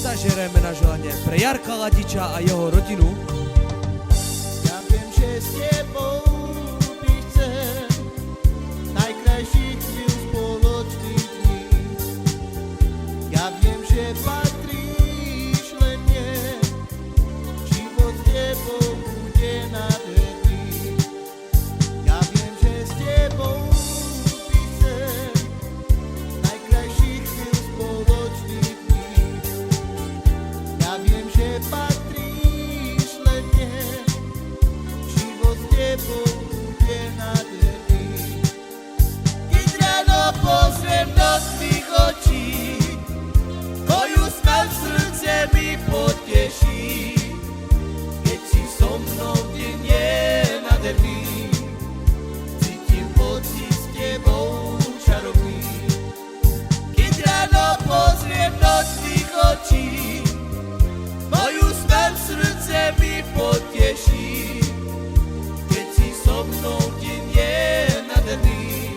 zažereme na želanie pre Jarka Ladiča a jeho rodinu. Ja viem, že s tebou by chcem najkrajších chvíľ spoločných dní. Ja viem, že patríš len mne, život s tebou bude nádherný. Ja viem, že s tebou by chcem najkrajších chvíľ spoločných dní. Ja viem, že patríš len mne, život s tebou bude nádherný. Keď ráno pozriem do tvých očí, moju smel v srdce mi poteší. Keď si so mnou, deň je nádherný, cítim pocit s tebou čarovný. Keď ráno pozriem do tvých očí, moju smel v srdce mi poteší. Keď si so mnou, deň je nádherný,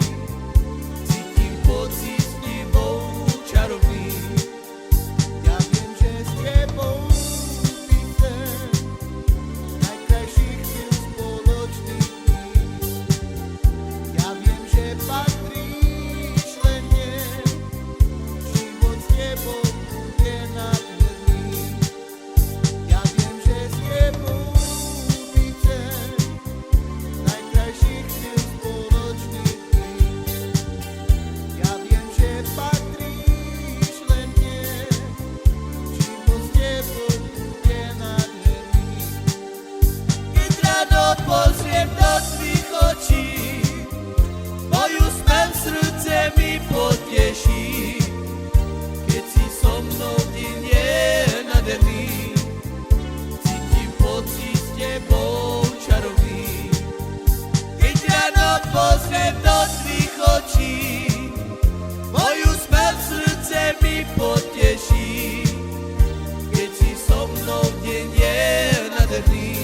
cítim pocit s tebou čarovný. Ja viem, že s tebou by chcem najkrajších chvíľ spoločných dní. Ja viem, že patríš len mne, život s tebou bude nádherný. Ja viem, že s tebou by chcem najkrajších chvíľ spoločných dní. Ja viem, že patríš len mne, život s tebou bude nádherný. Keď ráno pozriem do tvých očí, moju smel v srdce mi poteší. Keď si so mnou, deň je nádherný, cítim pocit s tebou čarovný. Keď ráno pozriem do tvých očí, moju smel v srdce mi poteší. Keď si so mnou, deň je nádherný,